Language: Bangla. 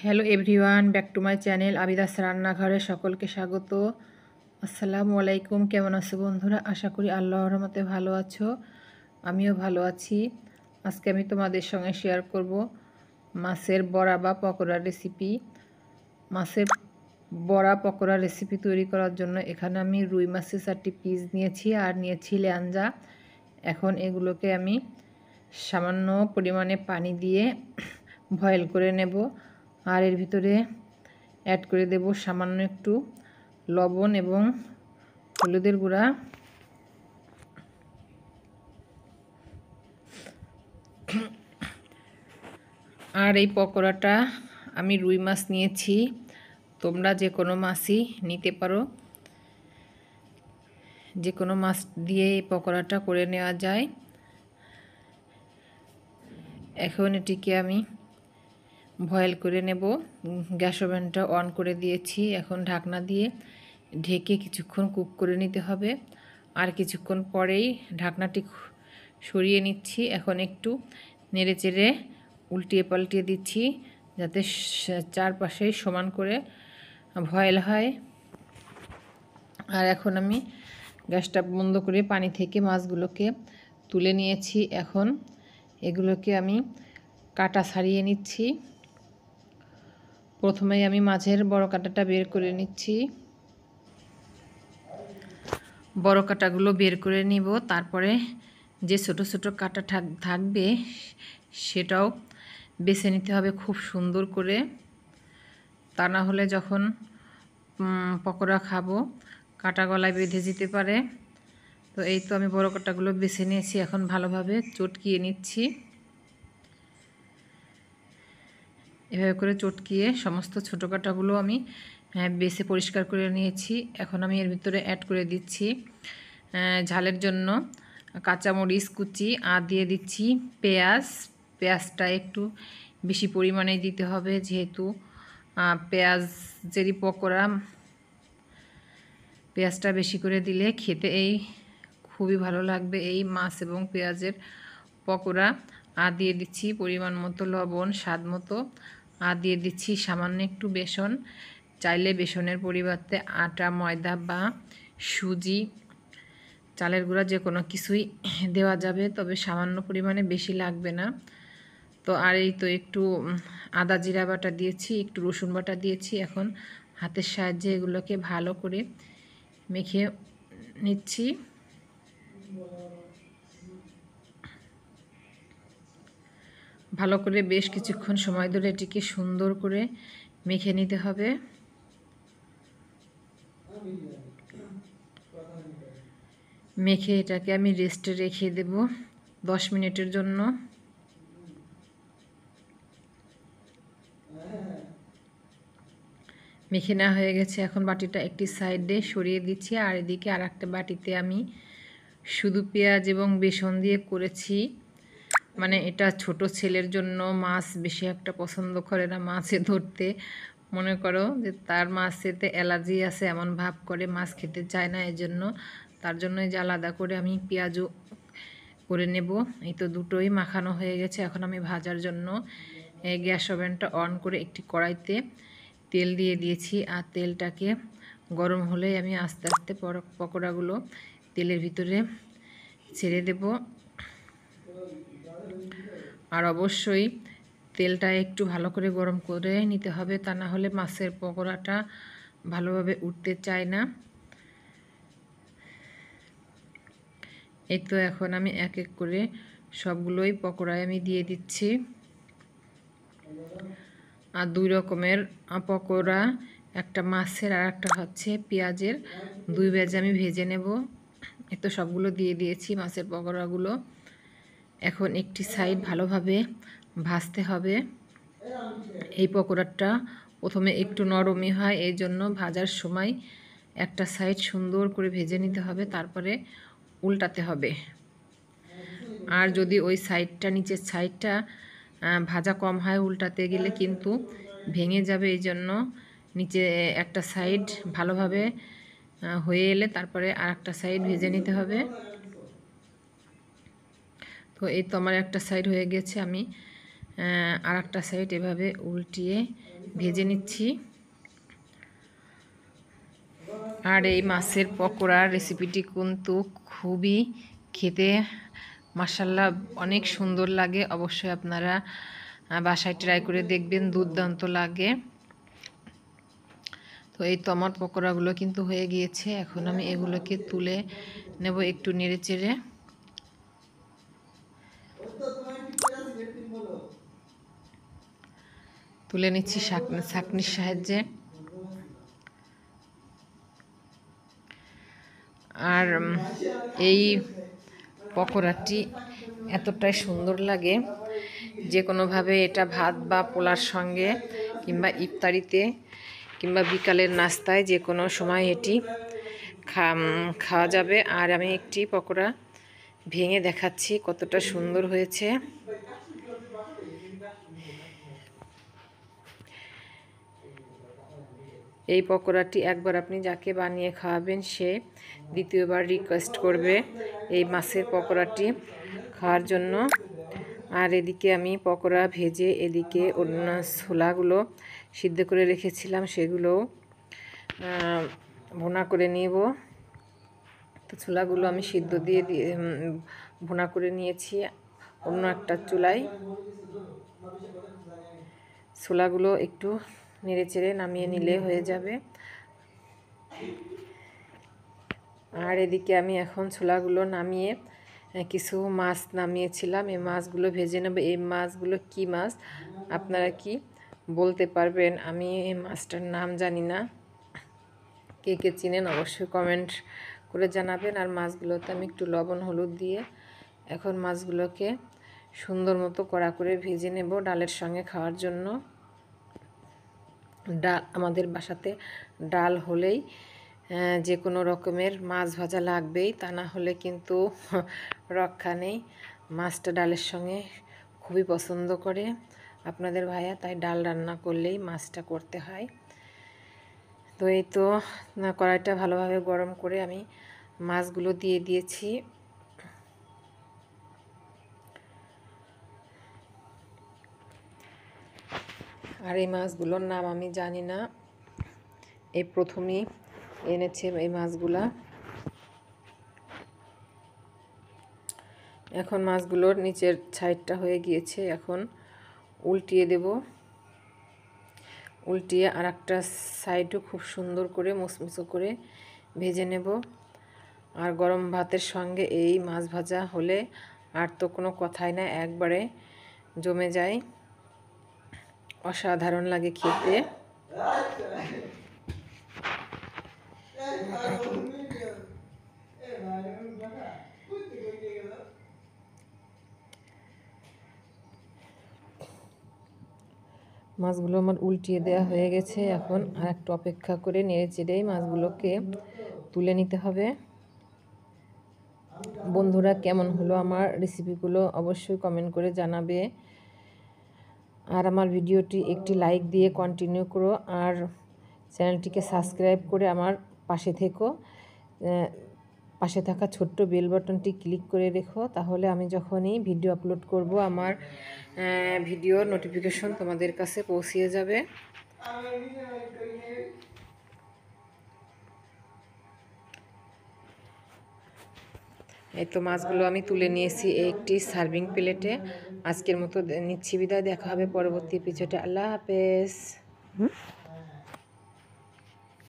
Hello everyone, back to my channel Abida's রান্নাঘরে সকলকে স্বাগত। আসসালামু আলাইকুম। কেমন আছো বন্ধুরা? আশা করি আল্লাহর রহমতে ভালো আছো। আমিও ভালো আছি। আজকে আমি তোমাদের সঙ্গে শেয়ার করব মাছের বড়া বা পকোড়া রেসিপি। মাছের বড়া পকোড়া রেসিপি তৈরি করার জন্য এখানে আমি রুই মাছের 4টি পিস নিয়েছি আর নিয়েছি ল্যাঞ্জা। এখন এগুলোকে আমি সামান্য পরিমাণে পানি দিয়ে বয়েল করে নেব। আর এর ভিতরে অ্যাড করে দেব সামান্য একটু লবণ এবং হলুদের গুঁড়া। আর এই পকোড়াটা আমি রুই মাছ নিয়েছি, তোমরা যে কোনো মাছই নিতে পারো, যে কোনো মাছ দিয়ে এই পকোড়াটা করে নেওয়া যায়। এখন এটিকে আমি বয়েল করে নেব। গ্যাস ওভেনটা অন করে দিয়েছি। এখন ঢাকনা দিয়ে ঢেকে কিছুক্ষণ কুক করে নিতে হবে। আর কিছুক্ষণ পরেই ঢাকনাটি সরিয়ে নিচ্ছি। এখন একটু নেড়েচেড়ে উল্টিয়ে পাল্টিয়ে দিচ্ছি যাতে চারপাশে সমান করে বয়েল হয়। আর এখন আমি গ্যাসটা বন্ধ করে পানি থেকে মাছগুলোকে তুলে নিয়েছি। এখন এগুলোকে আমি কাটা ছাড়িয়ে নিচ্ছি। প্রথমেই আমি মাছের বড় কাঁটাটা বের করে নিচ্ছি। বড় কাঁটাগুলো বের করে নিব। তারপরে যে ছোট ছোট কাঁটা থাকবে সেটাও বেছে নিতে হবে খুব সুন্দর করে, তা না হলে যখন পকোড়া খাবো কাঁটা গলায় বেঁধে যেতে পারে। তো এই তো আমি বড় কাঁটাগুলো বেছে নিয়েছি। এখন ভালোভাবে চটকিয়ে নিচ্ছি। এভাবে করে চটকিয়ে সমস্ত ছোটো কাঁটাগুলো আমি বেছে পরিষ্কার করে নিয়েছি। এখন আমি এর ভিতরে অ্যাড করে দিচ্ছি ঝালের জন্য কাঁচামরিচ কুচি, আর দিয়ে দিচ্ছি পেঁয়াজ। পেঁয়াজটা একটু বেশি পরিমাণে দিতে হবে, যেহেতু পেঁয়াজেরই পকোড়া। পেঁয়াজটা বেশি করে দিলে খেতে খুবই ভালো লাগবে এই মাছ এবং পেঁয়াজের পকোড়া। আর দিয়ে দিচ্ছি পরিমাণ মতো লবণ, স্বাদ মতো। আর দিয়ে দিচ্ছি সামান্য একটু বেসন। চাইলে বেসনের পরিবর্তে আটা, ময়দা বা সুজি, চালের গুঁড়া যে কোনো কিছুই দেওয়া যাবে, তবে সামান্য পরিমাণে, বেশি লাগবে না। তো আর এই তো একটু আদা জিরা বাটা দিয়েছি, একটু রসুন বাটা দিয়েছি। এখন হাতের সাহায্যে এগুলোকে ভালো করে মেখে নিচ্ছি। ভালো করে বেশ কিছুক্ষণ সময় ধরে এটিকে সুন্দর করে মেখে নিতে হবে। মেখে এটাকে আমি রেস্টে রেখে দেব 10 মিনিটের জন্য। মেখে নেওয়া হয়ে গেছে। এখন বাটিটা একটি সাইডে সরিয়ে দিচ্ছি। আর এদিকে আর একটা বাটিতে আমি শুধু পেঁয়াজ এবং বেসন দিয়ে করেছি। মানে এটা ছোট ছেলের জন্য। মাছ বেশি একটা পছন্দ করে না মাছে ধরতে। মনে করো যে তার মাছেতে অ্যালার্জি আছে এমন ভাব করে, মাছ খেতে চায় না। এজন্য তার জন্যই যে আলাদা করে আমি পেঁয়াজও করে নেব। এই তো দুটোই মাখানো হয়ে গেছে। এখন আমি ভাজার জন্য গ্যাস ওভেনটা অন করে একটি কড়াইতে তেল দিয়ে দিয়েছি। আর তেলটাকে গরম হলে আমি আস্তে আস্তে পকোড়াগুলো তেলের ভিতরে ছেড়ে দেব। আর অবশ্যই তেলটা একটু ভালো করে গরম করে নিতে হবে, তা না হলে মাছের পকোড়াটা ভালোভাবে উঠতে চায় না। এই তো এখন আমি এক এক করে সবগুলোই পকোড়ায় আমি দিয়ে দিচ্ছি। আর দুই রকমের পকোড়া, একটা মাছের আর একটা হচ্ছে পেঁয়াজের, দুই ভেজে আমি ভেজে নেব। এই তো সবগুলো দিয়ে দিয়েছি মাছের পকোড়াগুলো। এখন একটি সাইড ভালোভাবে ভাজতে হবে। এই পকোড়াটা প্রথমে একটু নরমই হয়, এই জন্য ভাজার সময় একটা সাইড সুন্দর করে ভেজে নিতে হবে, তারপরে উল্টাতে হবে। আর যদি ওই সাইডটা, নিচের সাইডটা ভাজা কম হয়, উল্টাতে গেলে কিন্তু ভেঙে যাবে। এই জন্য নিচে একটা সাইড ভালোভাবে হয়ে এলে তারপরে আর একটা সাইড ভেজে নিতে হবে। তো এই তো আমার একটা সাইড হয়ে গেছে, আমি আর একটা সাইড এভাবে উল্টিয়ে ভেজে নিচ্ছি। আর এই মাছের পকোড়ার রেসিপিটি কিন্তু খুবই খেতে মাশাআল্লাহ অনেক সুন্দর লাগে। অবশ্যই আপনারা বাসায় ট্রাই করে দেখবেন, দুর্দান্ত লাগে। তো এই তো আমার পকোড়াগুলো কিন্তু হয়ে গিয়েছে। এখন আমি এগুলোকে তুলে নেব একটু নেড়ে চেড়ে। তুলে নিচ্ছি ছাঁকনির সাহায্যে। আর এই পকোড়াটি এতটাই সুন্দর লাগে, যে কোনোভাবে এটা ভাত বা পোলার সঙ্গে কিংবা ইফতারিতে কিংবা বিকালের নাস্তায় যে কোনো সময় এটি খাওয়া যাবে। আর আমি একটি পকোড়া ভেঙে দেখাচ্ছি কতটা সুন্দর হয়েছে। এই পকোড়াটি একবার আপনি যাকে বানিয়ে খাওয়াবেন সে দ্বিতীয়বার রিকোয়েস্ট করবে এই মাছের পকোড়াটি খাওয়ার জন্য। আর এদিকে আমি পকোড়া ভেজে এদিকে অন্য ছোলাগুলো সিদ্ধ করে রেখেছিলাম, সেগুলোও ভুনা করে নিব। তো ছোলাগুলো আমি সিদ্ধ দিয়ে ভুনা করে নিয়েছি অন্য একটা চুলায়। ছোলাগুলো একটু নেড়ে চেড়ে নামিয়ে নিলে হয়ে যাবে। আর এদিকে আমি এখন ছোলাগুলো নামিয়ে কিছু মাছ নামিয়েছিলাম, এই মাছগুলো ভেজে নেব। এই মাছগুলো কি মাছ আপনারা কি বলতে পারবেন? আমি এই মাছটার নাম জানি না, কে কে চিনেন অবশ্যই কমেন্ট করে জানাবেন। আর মাছগুলোতে আমি একটু লবণ হলুদ দিয়ে এখন মাছগুলোকে সুন্দর মতো কড়া করে ভেজে নেব ডালের সঙ্গে খাওয়ার জন্য। ডাল আমাদের বাসাতে ডাল হলেই যে কোনো রকমের মাছ ভাজা লাগবেই, তা না হলে কিন্তু রক্ষা নেই। মাছটা ডালের সঙ্গে খুবই পছন্দ করে আপনাদের ভাইয়া, তাই ডাল রান্না করলেই মাছটা করতে হয়। তো এই তো কড়াইটা ভালোভাবে গরম করে আমি মাছগুলো দিয়ে দিয়েছি। আর এই মাছগুলোর নাম আমি জানি না, এই প্রথমেই এনেছে এই মাছগুলা। এখন মাছগুলোর নিচের সাইডটা হয়ে গিয়েছে, এখন উল্টিয়ে দেব। উল্টিয়ে আর একটা সাইডও খুব সুন্দর করে মুচমুচো করে ভেজে নেব। আর গরম ভাতের সঙ্গে এই মাছ ভাজা হলে আর তো কোনো কথাই না, একবারে জমে যায়, অসাধারণ লাগে খেতে। মাছগুলো আমার উল্টিয়ে দেওয়া হয়ে গেছে, এখন আর একটু অপেক্ষা করে নেড়ে চেড়ে মাছগুলোকে তুলে নিতে হবে। বন্ধুরা, কেমন হলো আমার রেসিপিগুলো অবশ্যই কমেন্ট করে জানাবে। আর আমার ভিডিওটি একটি লাইক দিয়ে কন্টিনিউ করো, আর চ্যানেলটিকে সাবস্ক্রাইব করে আমার পাশে থেকো। পাশে থাকা ছোট্ট বেল বাটনটি ক্লিক করে রেখো, তাহলে আমি যখনই ভিডিও আপলোড করব আমার ভিডিও নোটিফিকেশন তোমাদের কাছে পৌঁছিয়ে যাবে। এই তো মাছগুলো আমি তুলে নিয়েছি একটি সার্ভিং প্লেটে। আজকের মতো নিচ্ছি বিদায়, দেখা হবে পরবর্তী এপিসোডে। আল্লাহ হাফেজ।